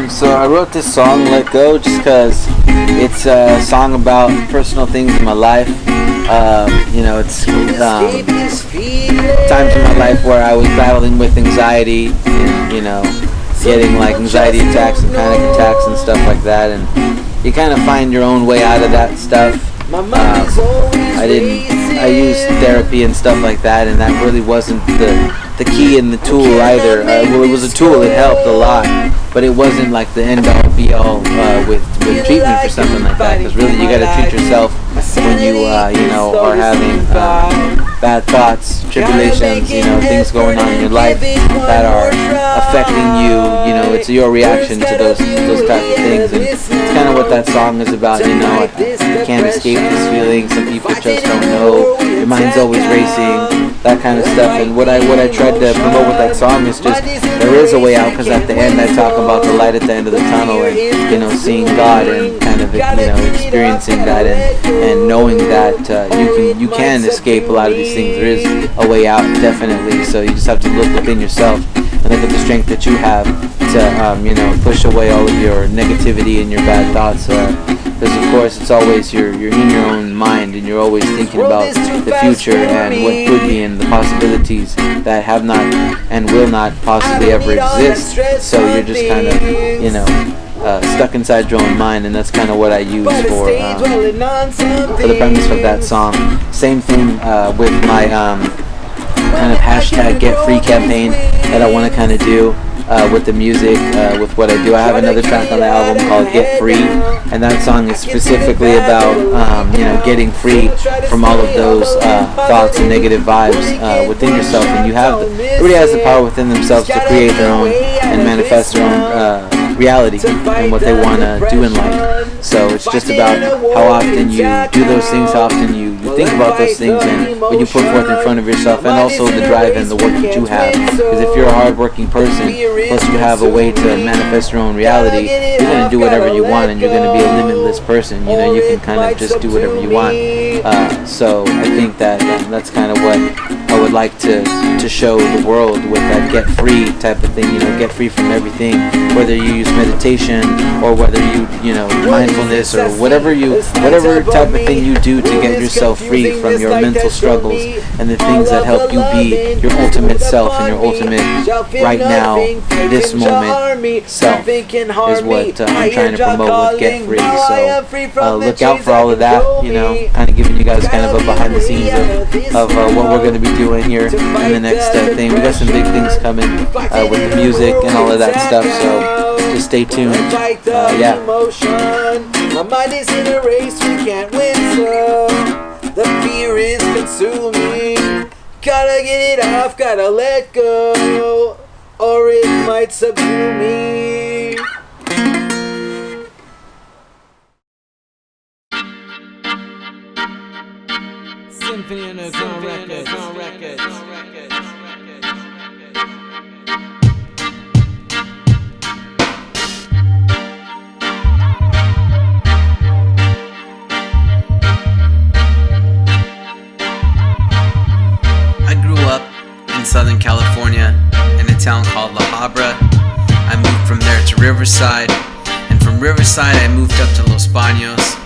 So I wrote this song, Let Go, just because it's a song about personal things in my life. It's times in my life where I was battling with anxiety and, getting like anxiety attacks and panic attacks and stuff like that. And you kind of find your own way out of that stuff. I used therapy and stuff like that, and that really wasn't the key and the tool either. Well, it was a tool, it helped a lot, but it wasn't like the end all be all with treatment for something like that, because really you got to treat yourself when you are having bad thoughts, tribulations, things going on in your life that are affecting you. It's your reaction to those type of things, and it's kind of what that song is about. You can't escape this feeling. Some people just don't know. Your mind's always racing, that kind of stuff. And what I tried to promote with that song is just there is a way out, because at the end I talk about the light at the end of the tunnel, and seeing God and kind of experiencing that and knowing that you can escape a lot of these things. There is a way out, definitely. So you just have to look within yourself and look at the strength that you have to push away all of your negativity and your bad thoughts. Because of course it's always you're in your own mind, and you're always thinking about the future and what could be and the possibilities that have not and will not possibly ever exist. So you're just kind of stuck inside your own mind, and that's kind of what I use for the premise of that song. Same thing with my kind of hashtag Get Free campaign that I want to kind of do. With the music, with what I do. I have another track on the album called Get Free, and that song is specifically about getting free from all of those thoughts and negative vibes within yourself. And everybody has the power within themselves to create their own and manifest their own reality and what they want to do in life. So it's just about how often you do those things, how often you think about those things, and what you put forth in front of yourself, and also the drive and the work that you have. Because if you're a hard-working person, plus you have a way to manifest your own reality, you're going to do whatever you want, and you're going to be a limitless person. You can kind of just do whatever you want. So I think that that's kind of what I would like to show the world with that get free type of thing. Get free from everything, whether you use meditation or whether you mindfulness or whatever type of thing you do to get yourself free from your mental struggles and the things that help you be your ultimate self and your ultimate right now, this moment self is what I'm trying to promote with Get Free. So look out for all of that, kind of giving you guys kind of a behind the scenes of what we're going to be doing here in the next thing. We got some big things coming with the music and all of that stuff, so just stay tuned. My mind is in a race, we can't win, so the fear is consuming. Gotta get it off, gotta let go, or it might subdue me. Symphony Underground Records. Southern California in a town called La Habra. I moved from there to Riverside, and from Riverside I moved up to Los Baños.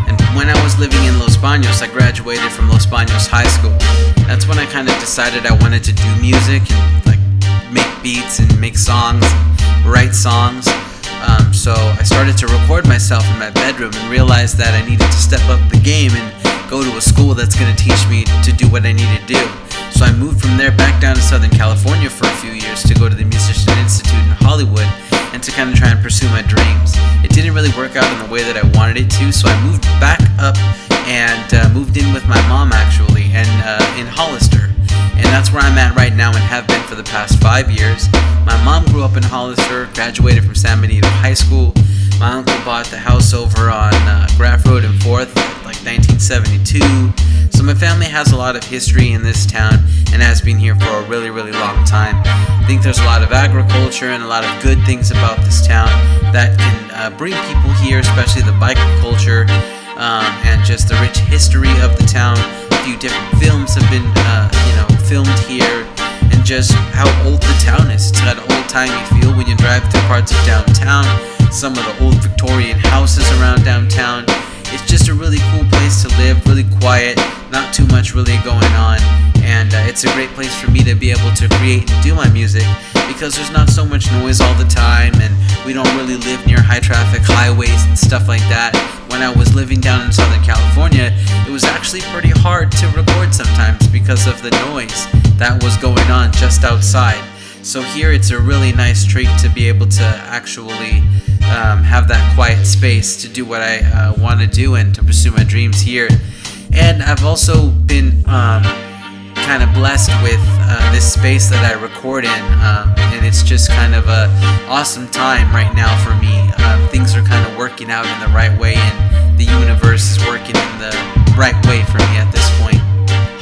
And when I was living in Los Baños, I graduated from Los Baños High School. That's when I kind of decided I wanted to do music and make beats and make songs, write songs. So I started to record myself in my bedroom and realized that I needed to step up the game and go to a school that's going to teach me to do what I need to do. So I moved from there back down to Southern California for a few years to go to the Musician Institute in Hollywood and to kind of try and pursue my dreams. It didn't really work out in the way that I wanted it to, so I moved back up and moved in with my mom actually, and in Hollister. And that's where I'm at right now and have been for the past 5 years. My mom grew up in Hollister, graduated from San Benito High School. My uncle bought the house over on Graff Road and 4th in 1972. So my family has a lot of history in this town and has been here for a really, really long time. I think there's a lot of agriculture and a lot of good things about this town that can bring people here, especially the biker culture and just the rich history of the town. A few different films have been filmed here, and just how old the town is. It's got old time you feel when you drive through parts of downtown, some of the old Victorian houses around downtown. It's just a really cool place to live, really quiet, not too much really going on, and it's a great place for me to be able to create and do my music because there's not so much noise all the time, and we don't really live near high traffic highways and stuff like that. When I was living down in Southern California, it was actually pretty hard to record sometimes because of the noise that was going on just outside. So here it's a really nice treat to be able to actually have that quiet space to do what I want to do and to pursue my dreams here. And I've also been kind of blessed with this space that I record in, and it's just kind of a awesome time right now for me. Things are kind of working out in the right way, and the universe is working in the right way for me at this point.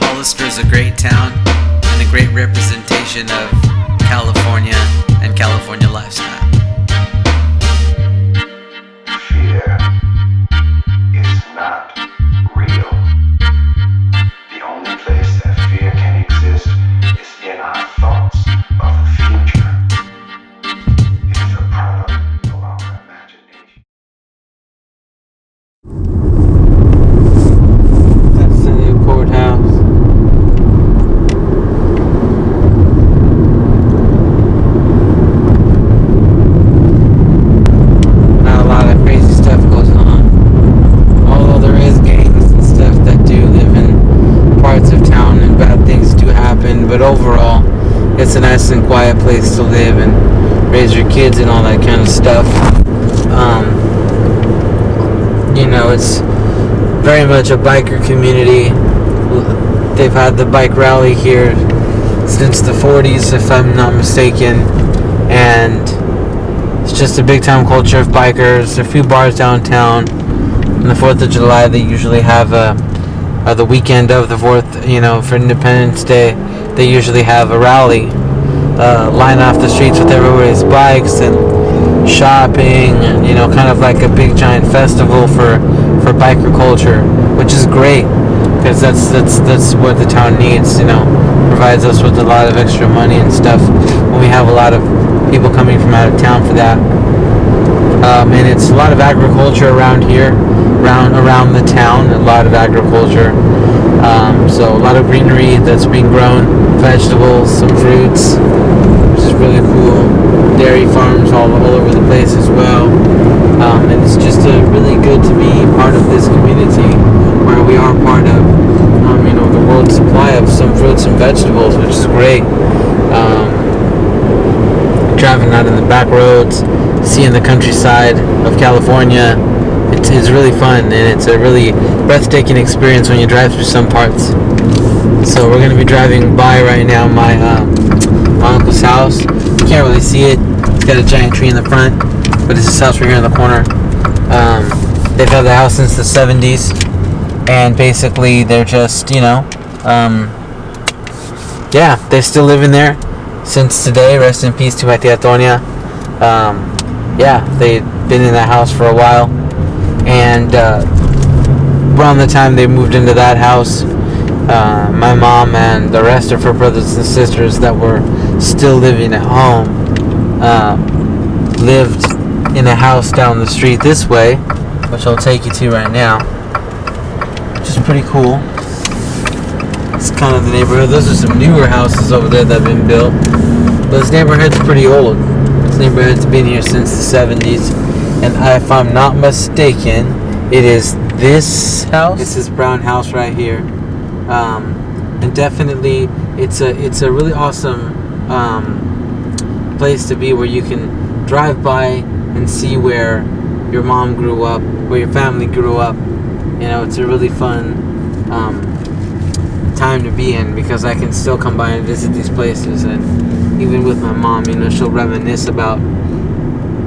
Hollister is a great town and a great representation of California and California lifestyle. Fear is not real. The only place that fear can exist is in our thoughts of the future. It is a product of our imagination. That's the new courthouse. Not a lot of crazy stuff goes on. Although there is gangs and stuff that do live in parts of town and bad things do happen, but overall it's a nice and quiet place to live and raise your kids and all that kind of stuff. It's very much a biker community. They've had the bike rally here since the 40s, if I'm not mistaken, and it's just a big time culture of bikers. A few bars downtown. On the 4th of July, they usually have the weekend of the 4th, for Independence Day, they usually have a rally, line off the streets with everybody's bikes and shopping, and kind of like a big giant festival for biker culture, which is great because that's what the town needs. Provides us with a lot of extra money and stuff when we have a lot of people coming from out of town for that. And it's a lot of agriculture around here, around the town. A lot of agriculture, so a lot of greenery that's being grown, vegetables, some fruits, which is really cool. Dairy farms all over the place as well. And it's just really good to be part of this community where we are part of, the world's supply of some fruits and vegetables, which is great. Driving out in the back roads, seeing the countryside of California, it's really fun, and it's a really breathtaking experience when you drive through some parts. So we're going to be driving by right now my uncle's house. You can't really see it. It's got a giant tree in the front, but it's his house right here in the corner. They've had the house since the 70s, and basically they're just, they're still living there since today. Rest in peace to my tia Tonya. They've been in that house for a while, and around the time they moved into that house, my mom and the rest of her brothers and sisters that were still living at home lived in a house down the street this way, which I'll take you to right now, which is pretty cool. It's kind of the neighborhood. Those are some newer houses over there that have been built, but this neighborhood's pretty old. This neighborhood's been here since the 70s, and if I'm not mistaken, it is this house. It's this brown house right here, and definitely it's a really awesome place to be, where you can drive by and see where your mom grew up, where your family grew up. It's a really fun time to be in, because I can still come by and visit these places, and even with my mom, she'll reminisce about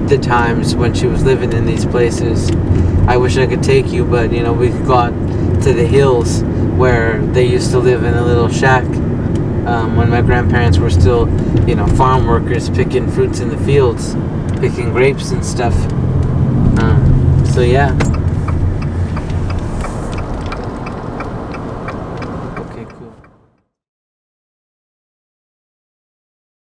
the times when she was living in these places. I wish I could take you, but we could go out to the hills where they used to live in a little shack when my grandparents were still farm workers, picking fruits in the fields, picking grapes and stuff. So yeah.